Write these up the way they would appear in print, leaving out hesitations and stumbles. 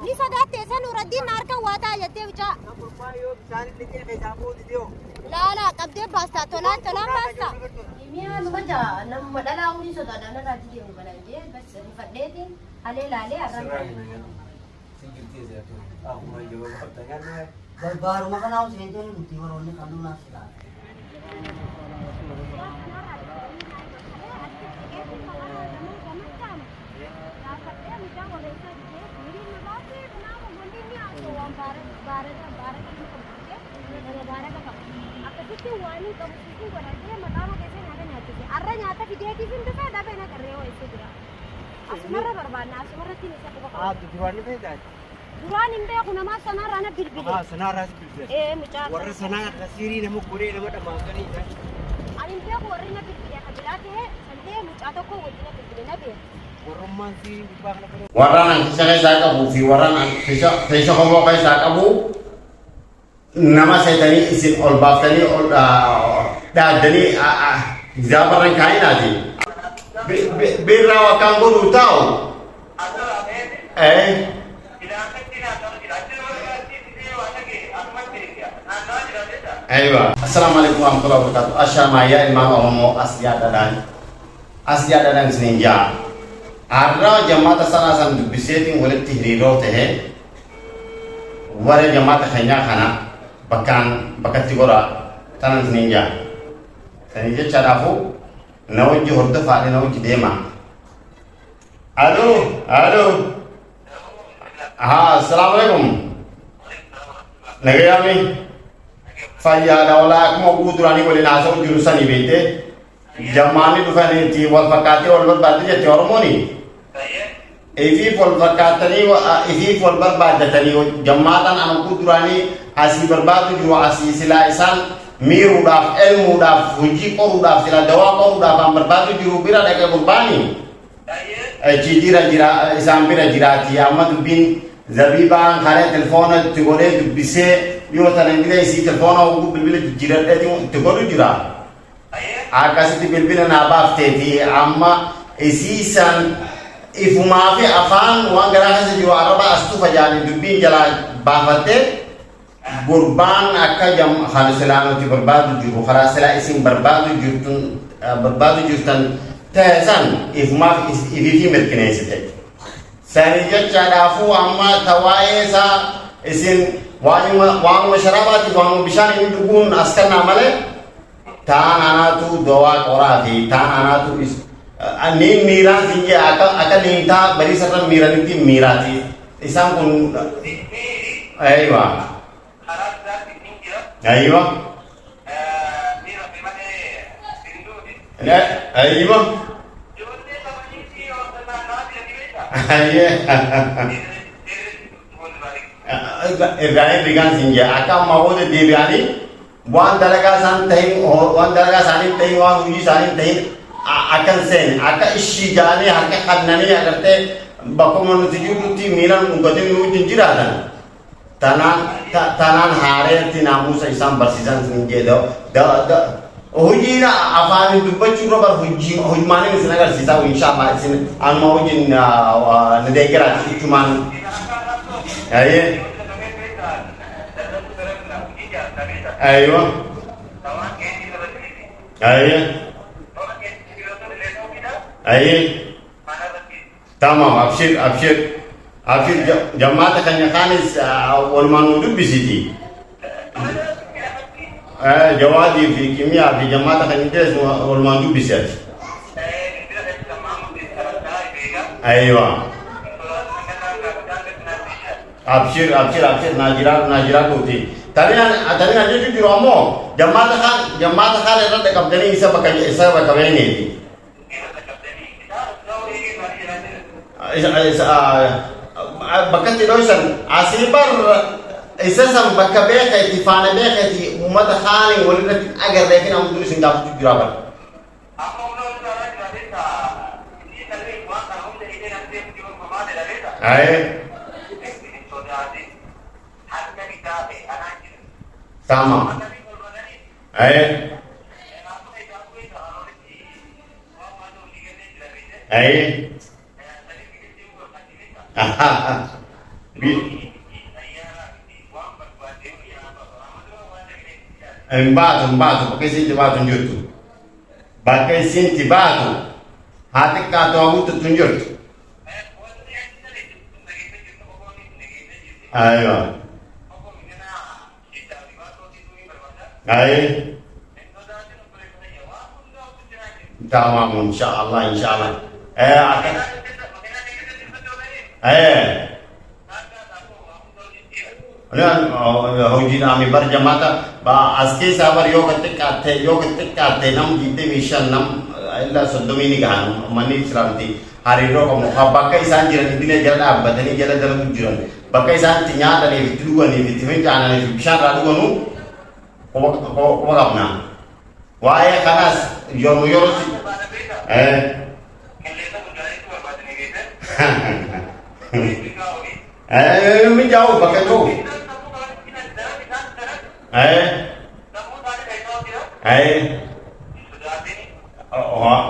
Ni sodaate san Nuruddin harkan waataa jettee bichaa. Laala qabdee baastaa tolaan baastaa. Mi'a nu baja nama dhalaa umurii sodaadhaan irraa jiru bal'ee bas rifadheetiin halee laalee arraba. Barbaaruma kanaaf seentoonni nuti waroonni kannuu naaf ta'a. Duraan hin beeku namaa sanarraa na bilbile. Sanarraa bilbile. Mucaa. Warra sanarraa sirii nama goree nama dhamaasanii. Ani hin beeku warri na bilbile akka biraa ta'e santee mucaa tokko wajjin na bilbile na beeku. Warrummaan sirii gubbaa kana godhe. Warraan hanqisa keessaa qabuu fi warraan keessa homoo keessaa qabu nama seetanii isin ol baaftanii ol dhaaddanii zaabarran kaa'inaati. Birraa wakkaan godhuu taa'u. Aywa. Assalamualaikum warahmatullahi wabarakatuh. Asyamaya imam Oromo asjadadan seninja. Arra jamaata sanasan dubbiseetiin walitti hiriiroo ta'e warra jamaata keenyaa kana bakkatti gora tanan seninja. Sani jechaadhaafu na wajji hordofaadhe na wajji deema. Alo. Assalamualaikum. Nagayami. Fayyaadha walaa akkuma oguu duraanii waliin haasa'u jiru sanii beekte jammaanni dhufaniiti wal fakkaatee wal barbaadde jette Oromooni. Ifiif wal barbaaddatanii jammaataan an oguu duraanii asii barbaadu jiru asii silaa isaan miiruudhaaf elmuudhaaf hojii qoruudhaaf silaa dawaa qoruudhaaf an barbaadu jiru bira dhaqee gurbaanii. Achi jira isaan bira jiraati amma dubbiin zabibaan karaa telefoona itti godhee dubbisee yoo tan ingilizii telefoona ugu bilbila jijjiiradheeti itti godhu jira. Akkasitti bilbila naa baafteeti amma isiisan ifumaa fi afaan waan garaa keessa jiru arraba astu fajaani dubbiin jalaa baafatte gurbaan akka kan islaamutti barbaadu jiru karaa silaa isin barbaadu jirtan ta'e san ifumaa fi ifiifii mirkaneessite. Sani jechaadhaafuu amma tawaa'ee isaa isin waanuma sharabaatiif waanuma bishaan inni dhuguun as kannaa malee ta'an anaatu dawaa qoraa fi ta'an anaatu niin miiraan sinjee akka niintaa bariisarra miiranitti miiraati isaan kun aywa Ibrahim Rigan sinja akan mau de debiani wan dalaga san tahin wan dalaga sanin tahin wan uji sanin tahin akan sen akan ishi jani harka kannani agarte bakomon tujuti milan ungotin nu jinjiratan tanan hare tinamusa isam barsisan sinje da hujina afani dubbachu robar hujmani misnagar sisa insyaallah sin an mau jin nedekira cuman aye Ayo. Tamam, abshir jamaat kanya kanis wal manudub bisiti. Jawadi fi kimia fi jamaat kanya des wal manudub bisati. Ayo. Abshir najira kuti. Tadi aja di Romo jamaah kan itu dekat dari isa bakal ini. Bakal tidak usah asibar isa sam bakal beka tifana beka ti umat khali wali agar dekin am dulu sing dapat juraban. Sama. Ai. Batu, pakai sinti batu njurtu. Pakai sinti batu. Hati kata aku tunjur. Ayo. Ayo. Tamam insyaallah. Akan. Hojii nami berjamata ba aske sabar yoga tekate nam gite mission nam illa sodomini gahan mani sranti hari ro kamu bakka isan jiran dile jala abadani jala dalam jiran bakka isan tinya dari tuduan ni timin kana ni bishan radu gonu ko gapna wae kanas yor min jauh bakka jauh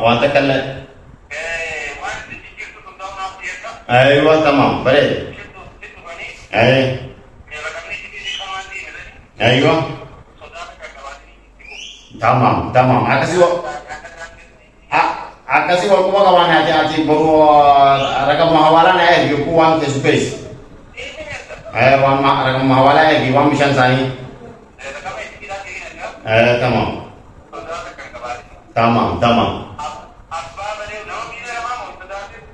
وانت كلا ايوه تمام بريد ايوه تمام akasi wa kuma kawan hati baru rakam mahawalan yuku wan ke space wan rakam mahawalan wan mission sani tamam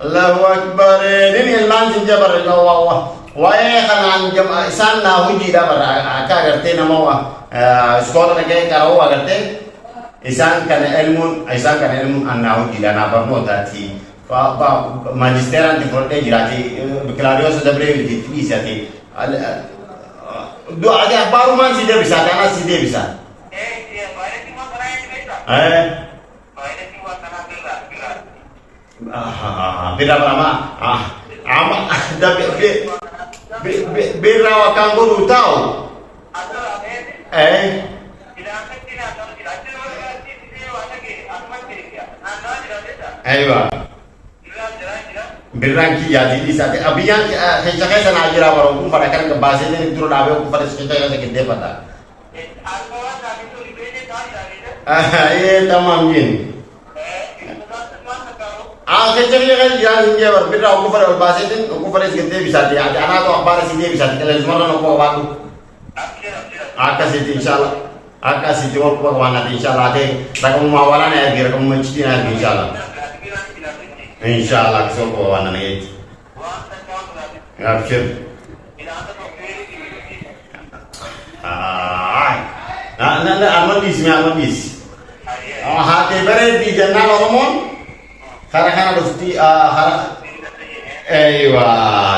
Allahu akbar ini lanjut jabar Allah wa khanan jam isan na huji da bar aka garte na mawa scholar ke karo garte isan kan ilmun anna huji da na barno tati fa magisteran di fronte girati baccalaureus da breve di tisati do ada baru man si dia bisa karena si dia bisa beda berapa ama ada beda wakang guru tahu ayo berang kia di saat abian saya sana aja baru pada kan ke bahasa ini turun abe pada sekitar yang segede pada tamam jin kecilnya kan jangan dia berbeda aku pada bahasa ini aku pada segede bisa dia ada anak atau apa sih dia bisa kalau semua orang aku waktu akasih insyaallah akasih jawab aku kawan nanti insyaallah ada rakam mawalan ya biar kamu mencicipi nanti insyaallah kesel kawan nanti ngapsir amadis hati beres di jannah hormon karena dufti aywa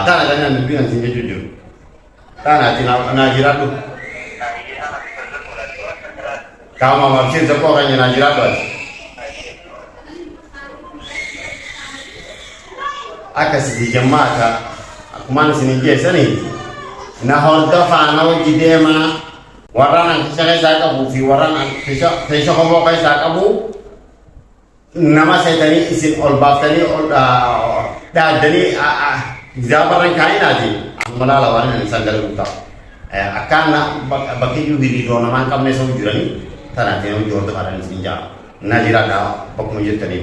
tanah bilang sini jujur tanah najirat tu kamu ngapsir sekolahnya najirat tu akasi di jemaah aku mana sini biasa nih nah honda fana wajidema warana saya kabu fi warana saya kamu kai kabu nama saya tadi isin all baf tadi dari jabaran kain aja amala lawan sandal buta akan bagi juhiri do nama kami seujurani tanah dia ujur tu ada sinja najira dah pokoknya tadi